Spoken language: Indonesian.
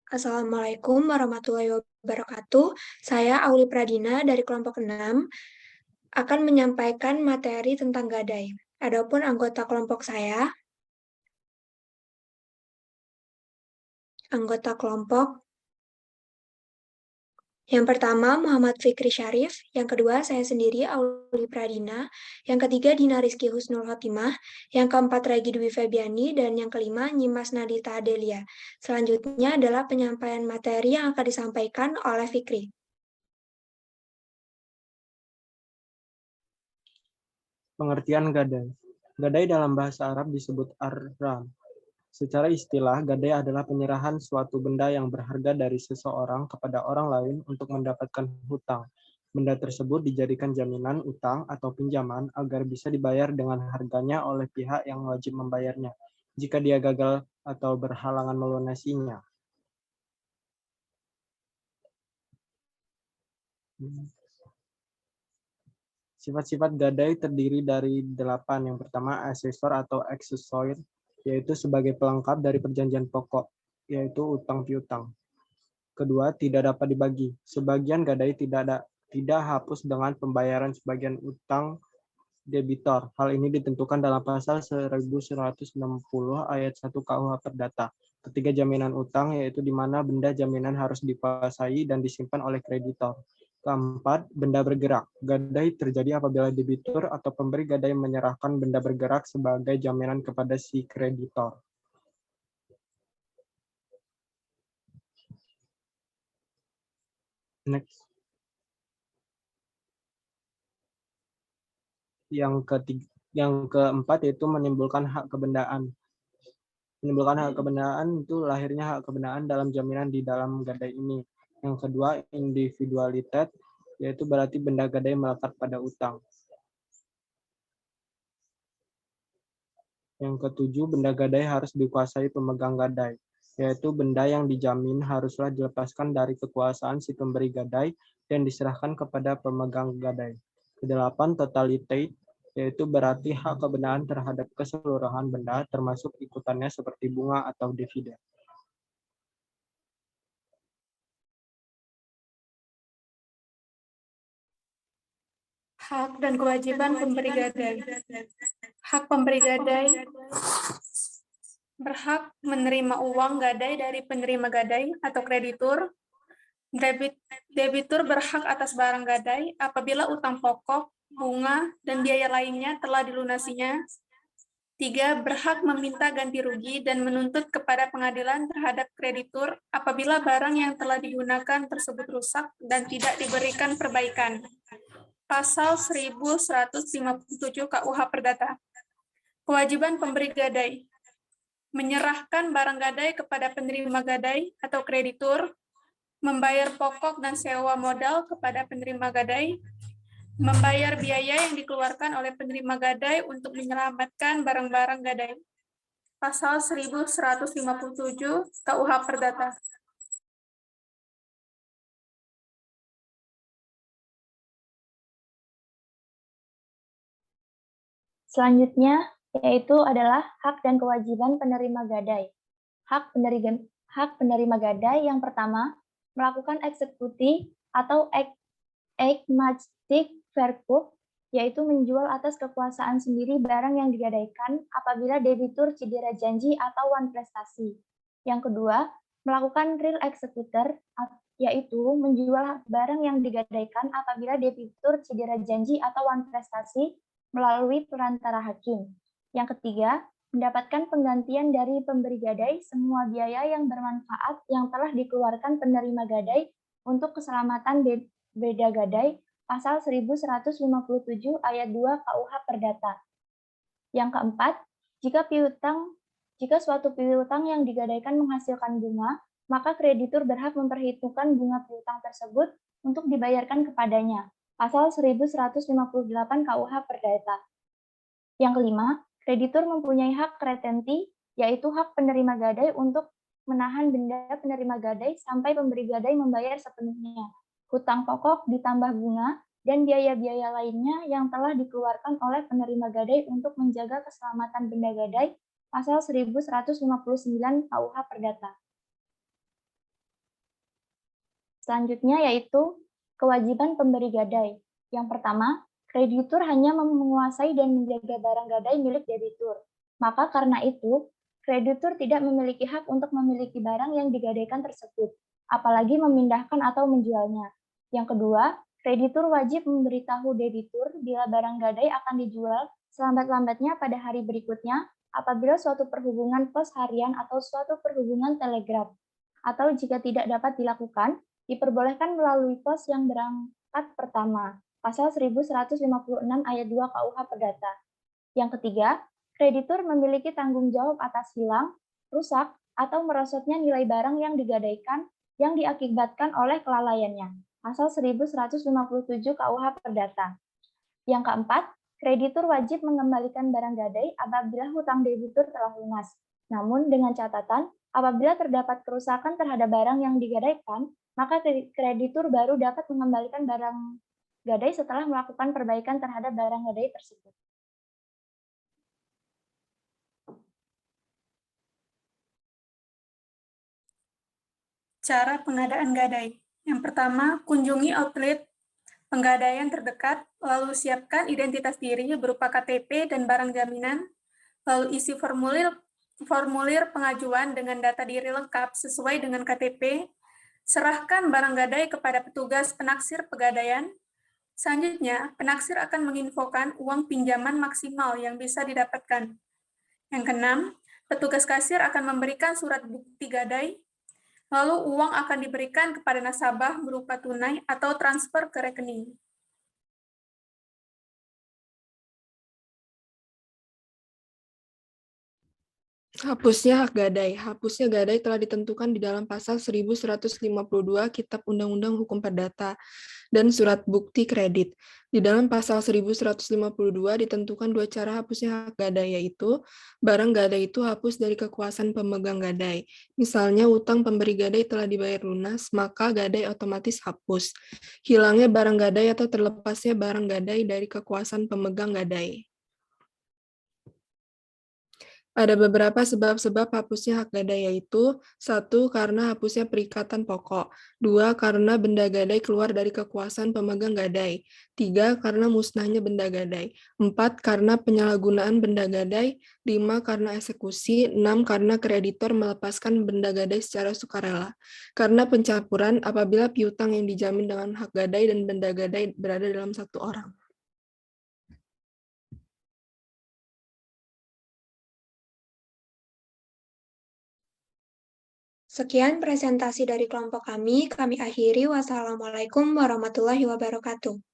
Assalamualaikum warahmatullahi wabarakatuh. Saya Auli Pradina dari kelompok 6 akan menyampaikan materi tentang gadai. Adapun anggota kelompok saya, anggota kelompok yang pertama Muhammad Fikri Syarif, yang kedua saya sendiri Auli Pradina, yang ketiga Dina Rizky Husnul Khotimah, yang keempat Regi Dwi Febiani, dan yang kelima Nyimas Nadita Adelia. Selanjutnya adalah penyampaian materi yang akan disampaikan oleh Fikri. Pengertian gadai. Gadai dalam bahasa Arab disebut arram. Secara istilah, gadai adalah penyerahan suatu benda yang berharga dari seseorang kepada orang lain untuk mendapatkan hutang. Benda tersebut dijadikan jaminan utang atau pinjaman agar bisa dibayar dengan harganya oleh pihak yang wajib membayarnya, jika dia gagal atau berhalangan melunasinya. Sifat-sifat gadai terdiri dari 8. Yang pertama, asesor atau aksesoir, yaitu sebagai pelengkap dari perjanjian pokok, yaitu utang piutang. Kedua, tidak dapat dibagi. Sebagian gadai tidak hapus dengan pembayaran sebagian utang debitor. Hal ini ditentukan dalam pasal 1160 ayat 1 KUH Perdata. Ketiga, jaminan utang, yaitu di mana benda jaminan harus dikuasai dan disimpan oleh kreditor. Keempat, benda bergerak. Gadai terjadi apabila debitur atau pemberi gadai menyerahkan benda bergerak sebagai jaminan kepada si kreditor. Next. Yang keempat yaitu menimbulkan hak kebendaan. Menimbulkan hak kebendaan itu lahirnya hak kebendaan dalam jaminan di dalam gadai ini. Yang kedua, individualitas, yaitu berarti benda gadai melekat pada utang. Yang ketujuh, benda gadai harus dikuasai pemegang gadai, yaitu benda yang dijamin haruslah dilepaskan dari kekuasaan si pemberi gadai dan diserahkan kepada pemegang gadai. Kedelapan, totalitas, yaitu berarti hak kebendaan terhadap keseluruhan benda termasuk ikutannya seperti bunga atau dividen. Hak dan kewajiban pemberi gadai. Hak pemberi gadai berhak menerima uang gadai dari penerima gadai atau kreditur. Debitur berhak atas barang gadai apabila utang pokok, bunga, dan biaya lainnya telah dilunasinya. 3. Berhak meminta ganti rugi dan menuntut kepada pengadilan terhadap kreditur apabila barang yang telah digunakan tersebut rusak dan tidak diberikan perbaikan. Pasal 1157 KUH Perdata. Kewajiban pemberi gadai. Menyerahkan barang gadai kepada penerima gadai atau kreditur, membayar pokok dan sewa modal kepada penerima gadai, membayar biaya yang dikeluarkan oleh penerima gadai untuk menyelamatkan barang-barang gadai. Pasal 1157 KUH Perdata. Selanjutnya, yaitu adalah hak dan kewajiban penerima gadai. Hak penerima gadai yang pertama, melakukan eksekusi atau ekmatik verkoop, yaitu menjual atas kekuasaan sendiri barang yang digadaikan apabila debitur cedera janji atau wan prestasi. Yang kedua, melakukan real executor, yaitu menjual barang yang digadaikan apabila debitur cedera janji atau wan prestasi melalui perantara hakim. Yang ketiga, mendapatkan penggantian dari pemberi gadai semua biaya yang bermanfaat yang telah dikeluarkan penerima gadai untuk keselamatan beda gadai, pasal 1157 ayat 2 KUH Perdata. Yang keempat, jika suatu piutang yang digadaikan menghasilkan bunga, maka kreditur berhak memperhitungkan bunga piutang tersebut untuk dibayarkan kepadanya. Pasal 1158 KUH Perdata. Yang kelima, kreditur mempunyai hak retenti, yaitu hak penerima gadai untuk menahan benda penerima gadai sampai pemberi gadai membayar sepenuhnya. Hutang pokok ditambah bunga dan biaya-biaya lainnya yang telah dikeluarkan oleh penerima gadai untuk menjaga keselamatan benda gadai, pasal 1159 KUH Perdata. Selanjutnya yaitu kewajiban pemberi gadai. Yang pertama, kreditur hanya menguasai dan menjaga barang gadai milik debitur. Maka karena itu, kreditur tidak memiliki hak untuk memiliki barang yang digadaikan tersebut, apalagi memindahkan atau menjualnya. Yang kedua, kreditur wajib memberitahu debitur bila barang gadai akan dijual selambat-lambatnya pada hari berikutnya apabila suatu perhubungan pos harian atau suatu perhubungan telegraf, atau jika tidak dapat dilakukan, diperbolehkan melalui pos yang berangkat pertama, pasal 1156 ayat 2 KUH Perdata. Yang ketiga, kreditur memiliki tanggung jawab atas hilang, rusak, atau merosotnya nilai barang yang digadaikan yang diakibatkan oleh kelalaiannya, pasal 1157 KUH Perdata. Yang keempat, kreditur wajib mengembalikan barang gadai apabila hutang debitur telah lunas. Namun dengan catatan, apabila terdapat kerusakan terhadap barang yang digadaikan, maka kreditur baru dapat mengembalikan barang gadai setelah melakukan perbaikan terhadap barang gadai tersebut. Cara pengadaan gadai. Yang pertama, kunjungi outlet penggadaian terdekat, lalu siapkan identitas diri berupa KTP dan barang jaminan, lalu isi formulir pengajuan dengan data diri lengkap sesuai dengan KTP, serahkan barang gadai kepada petugas penaksir pegadaian. Selanjutnya, penaksir akan menginfokan uang pinjaman maksimal yang bisa didapatkan. Yang keenam, petugas kasir akan memberikan surat bukti gadai, lalu uang akan diberikan kepada nasabah berupa tunai atau transfer ke rekening. Hapusnya hak gadai. Hapusnya gadai telah ditentukan di dalam pasal 1152 Kitab Undang-Undang Hukum Perdata dan surat bukti kredit. Di dalam pasal 1152 ditentukan dua cara hapusnya hak gadai, yaitu barang gadai itu hapus dari kekuasaan pemegang gadai. Misalnya utang pemberi gadai telah dibayar lunas, maka gadai otomatis hapus. Hilangnya barang gadai atau terlepasnya barang gadai dari kekuasaan pemegang gadai. Ada beberapa sebab-sebab hapusnya hak gadai, yaitu 1. Karena hapusnya perikatan pokok, 2. Karena benda gadai keluar dari kekuasaan pemegang gadai, 3. Karena musnahnya benda gadai, 4. Karena penyalahgunaan benda gadai, 5. Karena eksekusi, 6. Karena kreditor melepaskan benda gadai secara sukarela, karena pencampuran apabila piutang yang dijamin dengan hak gadai dan benda gadai berada dalam satu orang. Sekian presentasi dari kelompok kami akhiri. Wassalamualaikum warahmatullahi wabarakatuh.